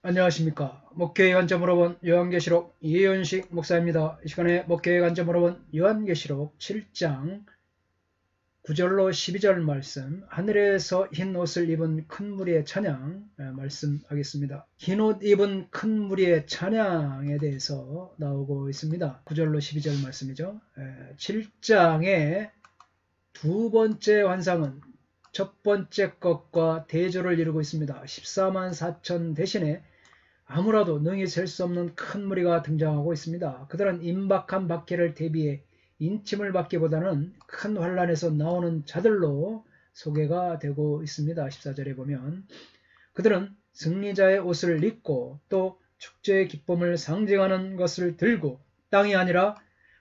안녕하십니까. 목회의 관점으로 본 요한계시록 이현식 목사입니다. 이 시간에 목회의 관점으로 본 요한계시록 7장 9절로 12절 말씀, 하늘에서 흰 옷을 입은 큰 무리의 찬양 말씀하겠습니다. 흰 옷 입은 큰 무리의 찬양에 대해서 나오고 있습니다. 9절로 12절 말씀이죠. 7장의 두 번째 환상은 첫 번째 것과 대조를 이루고 있습니다. 14만 4천 대신에 아무라도 능히 셀 수 없는 큰 무리가 등장하고 있습니다. 그들은 임박한 박해를 대비해 인침을 받기보다는 큰 환란에서 나오는 자들로 소개가 되고 있습니다. 14절에 보면 그들은 승리자의 옷을 입고 또 축제의 기쁨을 상징하는 것을 들고 땅이 아니라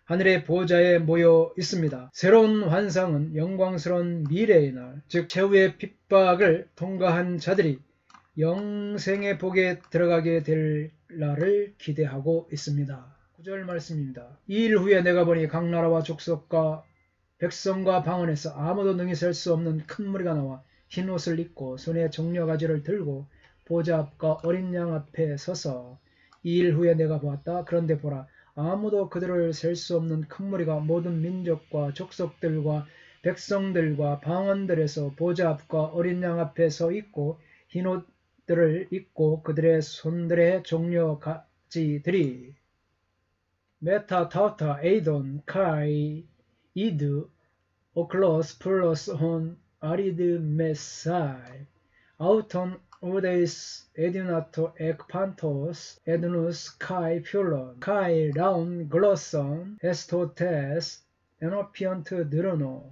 하늘의 보좌에 모여 있습니다. 새로운 환상은 영광스러운 미래의 날, 즉 최후의 핍박을 통과한 자들이 영생의 복에 들어가게 될 날을 기대하고 있습니다. 9절 말씀입니다. 이 일 후에 내가 보니 각 나라와 족속과 백성과 방언에서 아무도 능히 셀 수 없는 큰 무리가 나와 흰 옷을 입고 손에 정려가지를 들고 보좌 앞과 어린 양 앞에 서서 이 일 후에 내가 보았다. 그런데 보라, 아무도 그들을 셀 수 없는 큰 무리가 모든 민족과 족속들과 백성들과 방언들에서 보좌 앞과 어린 양 앞에 서 있고 흰 옷들을 입고 그들의 손들의 종려가지들이 메타 타우타 에이돈 카이 이드 오클로스 플러스 혼 아리드 메사이 아우톤 우데이스 에디나토 εκπάντος 에드누스 카이 퓰론 카이 라운 글로선 에스토테스 에노피언트 느르노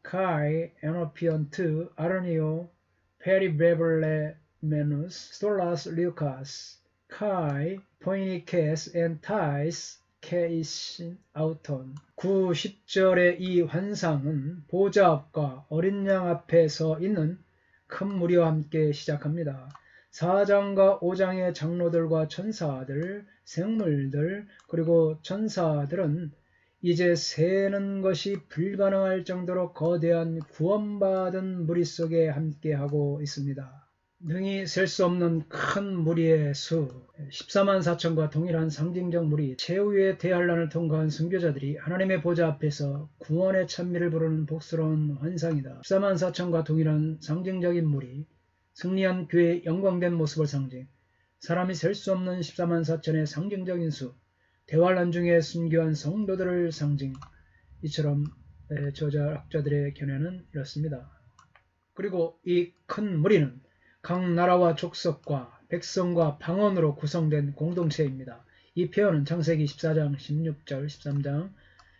카이 에노피언트 아르니오 페리베블레 메누스 스톨라스 류카스 카이 포이니케스 앤 타이스 케이신 아우톤 9, 10절의 이 환상은 보좌 앞과 어린 양 앞에 서 있는 큰 무리와 함께 시작합니다. 4장과 5장의 장로들과 천사들, 생물들, 그리고 천사들은 이제 세는 것이 불가능할 정도로 거대한 구원받은 무리 속에 함께하고 있습니다. 능히 셀 수 없는 큰 무리의 수, 14만 4천과 동일한 상징적 무리, 최후의 대환란을 통과한 선교자들이 하나님의 보좌 앞에서 구원의 찬미를 부르는 복스러운 환상이다. 14만 4천과 동일한 상징적인 무리, 승리한 교회의 영광된 모습을 상징, 사람이 셀 수 없는 14만 4천의 상징적인 수, 대환란 중에 순교한 성도들을 상징. 이처럼 저자학자들의 견해는 이렇습니다. 그리고 이 큰 무리는 각 나라와 족속과 백성과 방언으로 구성된 공동체입니다. 이 표현은 창세기 14장 16절, 13장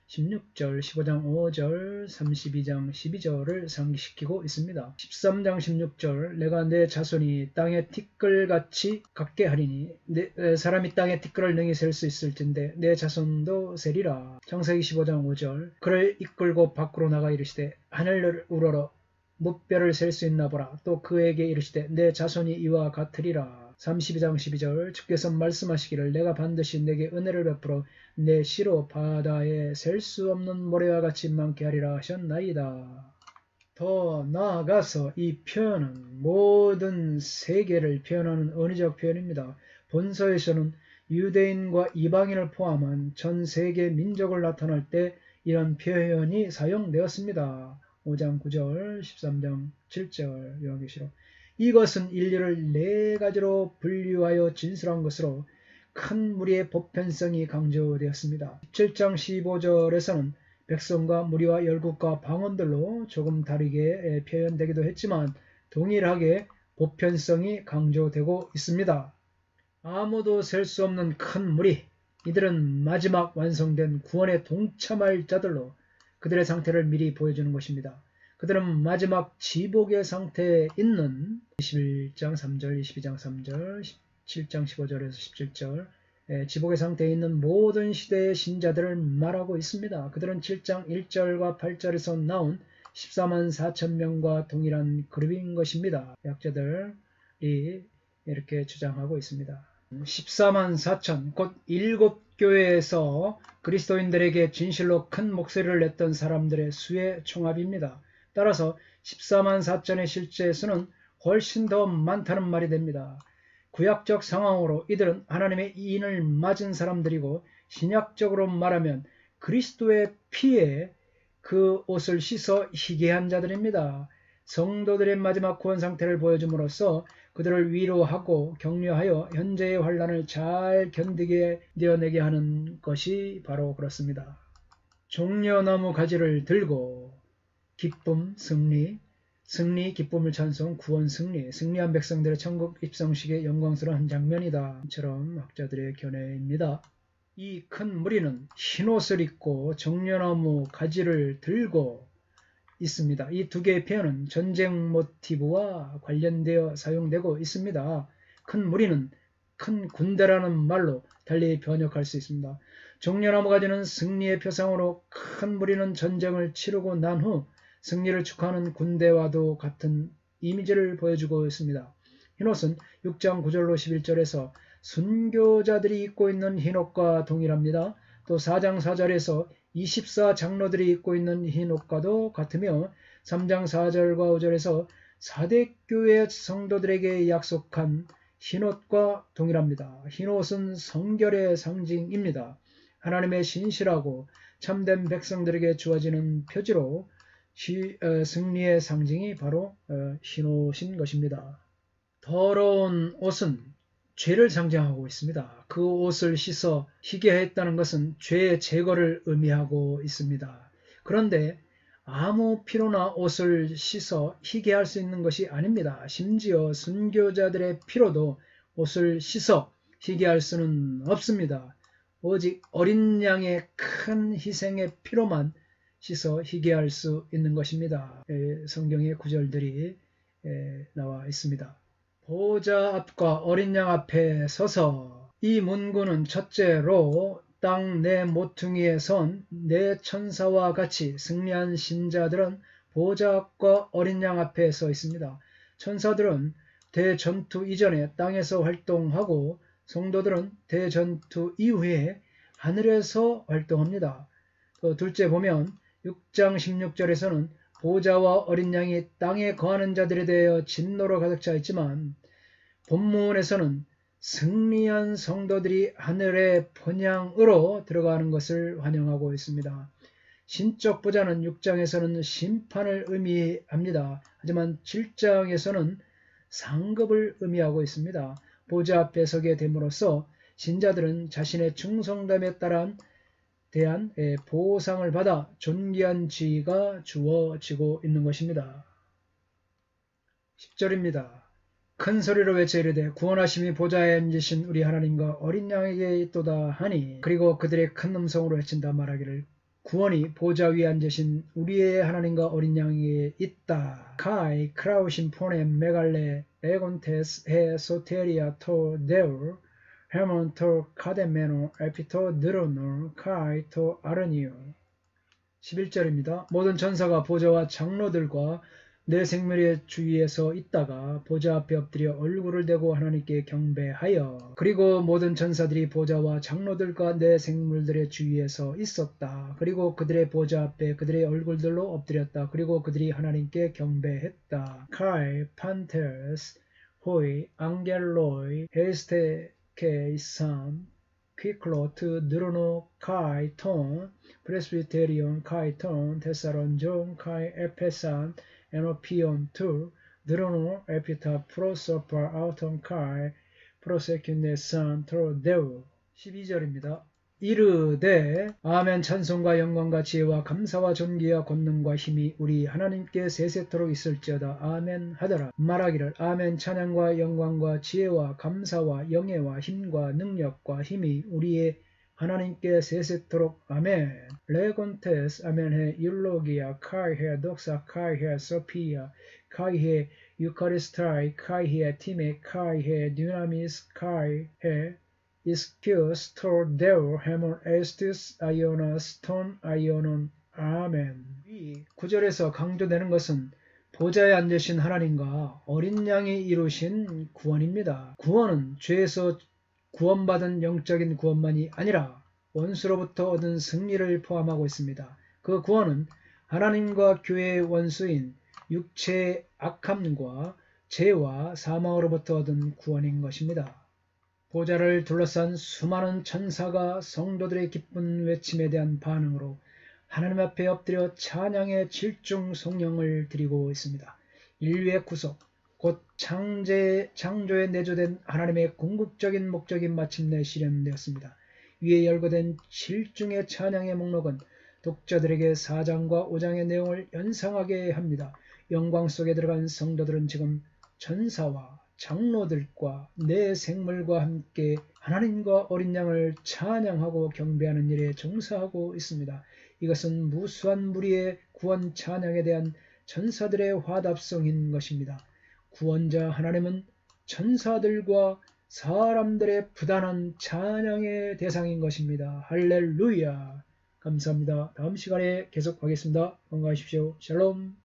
16절, 15장 5절, 32장 12절을 상기시키고 있습니다. 13장 16절 내가 내 자손이 땅의 티끌같이 같게 하리니 사람이 땅의 티끌을 능히 셀 수 있을진데 내 자손도 세리라. 창세기 15장 5절 그를 이끌고 밖으로 나가 이르시되 하늘을 우러러 무뼈를 셀 수 있나 보라. 또 그에게 이르시되 내 자손이 이와 같으리라. 32장 12절 주께서 말씀하시기를 내가 반드시 내게 은혜를 베풀어 내 시로 바다에 셀 수 없는 모래와 같이 많게 하리라 하셨나이다. 더 나아가서 이 표현은 모든 세계를 표현하는 언어적 표현입니다. 본서에서는 유대인과 이방인을 포함한 전 세계 민족을 나타낼 때 이런 표현이 사용되었습니다. 5장 9절, 13장 7절 요한계시록. 이것은 인류를 네 가지로 분류하여 진술한 것으로 큰 무리의 보편성이 강조되었습니다. 17장 15절에서는 백성과 무리와 열국과 방언들로 조금 다르게 표현되기도 했지만 동일하게 보편성이 강조되고 있습니다. 아무도 셀 수 없는 큰 무리, 이들은 마지막 완성된 구원에 동참할 자들로 그들의 상태를 미리 보여주는 것입니다. 그들은 마지막 지복의 상태에 있는 21장 3절, 22장 3절, 17장 15절에서 17절 지복의 상태에 있는 모든 시대의 신자들을 말하고 있습니다. 그들은 7장 1절과 8절에서 나온 14만 4천 명과 동일한 그룹인 것입니다. 약자들이 이렇게 주장하고 있습니다. 14만 4천, 곧 7교회에서 그리스도인들에게 진실로 큰 목소리를 냈던 사람들의 수의 총합입니다. 따라서 14만 4천의 실제 수는 훨씬 더 많다는 말이 됩니다. 구약적 상황으로 이들은 하나님의 인을 맞은 사람들이고 신약적으로 말하면 그리스도의 피에 그 옷을 씻어 희게 한 자들입니다. 성도들의 마지막 구원 상태를 보여줌으로써 그들을 위로하고 격려하여 현재의 환난을 잘 견디게 되어내게 하는 것이 바로 그렇습니다. 종려나무 가지를 들고 기쁨, 승리, 기쁨을 찬송, 구원, 승리한 백성들의 천국 입성식의 영광스러운 한 장면이다. 처럼 학자들의 견해입니다. 이 큰 무리는 흰옷을 입고 종려나무 가지를 들고 있습니다. 이 두 개의 표현은 전쟁 모티브와 관련되어 사용되고 있습니다. 큰 무리는 큰 군대라는 말로 달리 번역할 수 있습니다. 종려나무 가지는 승리의 표상으로 큰 무리는 전쟁을 치르고 난 후 승리를 축하하는 군대와도 같은 이미지를 보여주고 있습니다. 흰옷은 6장 9절로 11절에서 순교자들이 입고 있는 흰옷과 동일합니다. 또 4장 4절에서 24장로들이 입고 있는 흰옷과도 같으며 3장 4절과 5절에서 사대교회 성도들에게 약속한 흰옷과 동일합니다. 흰옷은 성결의 상징입니다. 하나님의 신실하고 참된 백성들에게 주어지는 표지로 승리의 상징이 바로 흰옷인 것입니다. 더러운 옷은 죄를 상징하고 있습니다. 그 옷을 씻어 희게 했다는 것은 죄의 제거를 의미하고 있습니다. 그런데 아무 피로나 옷을 씻어 희게 할 수 있는 것이 아닙니다. 심지어 순교자들의 피로도 옷을 씻어 희게 할 수는 없습니다. 오직 어린 양의 큰 희생의 피로만 씻어 희게 할 수 있는 것입니다. 성경의 구절들이 나와 있습니다. 보좌 앞과 어린 양 앞에 서서 이 문구는 첫째로 땅 내 모퉁이에 선 네 천사와 같이 승리한 신자들은 보좌 앞과 어린 양 앞에 서 있습니다. 천사들은 대전투 이전에 땅에서 활동하고 성도들은 대전투 이후에 하늘에서 활동합니다. 둘째 보면 6장 16절에서는 보좌와 어린 양이 땅에 거하는 자들에 대하여 진노로 가득 차 있지만 본문에서는 승리한 성도들이 하늘의 본향으로 들어가는 것을 환영하고 있습니다. 신적 보좌는 6장에서는 심판을 의미합니다. 하지만 7장에서는 상급을 의미하고 있습니다. 보좌 앞에 서게 됨으로써 신자들은 자신의 충성됨에 대한 보상을 받아 존귀한 지위가 주어지고 있는 것입니다. 10절입니다. 큰 소리로 외쳐 이르되 구원하심이 보좌에 앉으신 우리 하나님과 어린 양에게 있도다 하니 그리고 그들의 큰 음성으로 외친다 말하기를 구원이 보좌 위에 앉으신 우리의 하나님과 어린 양에게 있다. 카이 크라우신 폰에 메갈레 에곤테스 해 소테리아 토 데울 헤몬 토 카데메노 에피토 느로노 카이 토 아르니오. 11절입니다. 모든 전사가 보좌와 장로들과 내 생물의 주위에서 있다가 보좌 앞에 엎드려 얼굴을 대고 하나님께 경배하여 그리고 모든 전사들이 보좌와 장로들과 내 생물들의 주위에서 있었다. 그리고 그들의 보좌 앞에 그들의 얼굴들로 엎드렸다. 그리고 그들이 하나님께 경배했다. 카이 판테스 호이 앙겔로이 헤스테케이산 퀴클로트 느로노 카이 톤 프레스비테리온 카이 톤 테사론종 카이 에페산 에노피온 투 느로노 에피타 프로소파 아우톤 카이 프로세큐네산 트로데우. 12절입니다. 이르되 아멘. 찬송과 영광과 지혜와 감사와 존귀와 권능과 힘이 우리 하나님께 세세토록 있을지어다. 아멘 하더라. 말하기를 아멘. 찬양과 영광과 지혜와 감사와 영예와 힘과 능력과 힘이 우리의 하나님께 세세토록 아멘. 레곤테스 아멘해 율로기아 카이해 독사 카이해 소피아 카이해 유카리스트라이 카이해 티메 카이해 듀나미스 카이해 이스큐스 토 데오 헤몬 에스투스 아이오너스 톤 아이오논 아멘. 이 구절에서 강조되는 것은 보좌에 앉으신 하나님과 어린 양이 이루신 구원입니다. 구원은 죄에서 구원받은 영적인 구원만이 아니라 원수로부터 얻은 승리를 포함하고 있습니다. 그 구원은 하나님과 교회의 원수인 육체의 악함과 죄와 사망으로부터 얻은 구원인 것입니다. 보좌를 둘러싼 수많은 천사가 성도들의 기쁜 외침에 대한 반응으로 하나님 앞에 엎드려 찬양의 질중 성령을 드리고 있습니다. 인류의 구속, 곧 창조에 내조된 하나님의 궁극적인 목적이 마침내 실현되었습니다. 위에 열거된 질중의 찬양의 목록은 독자들에게 4장과 5장의 내용을 연상하게 합니다. 영광 속에 들어간 성도들은 지금 전사와 장로들과 내 생물과 함께 하나님과 어린 양을 찬양하고 경배하는 일에 종사하고 있습니다. 이것은 무수한 무리의 구원 찬양에 대한 전사들의 화답성인 것입니다. 구원자 하나님은 천사들과 사람들의 부단한 찬양의 대상인 것입니다. 할렐루야. 감사합니다. 다음 시간에 계속하겠습니다. 건강하십시오. 샬롬.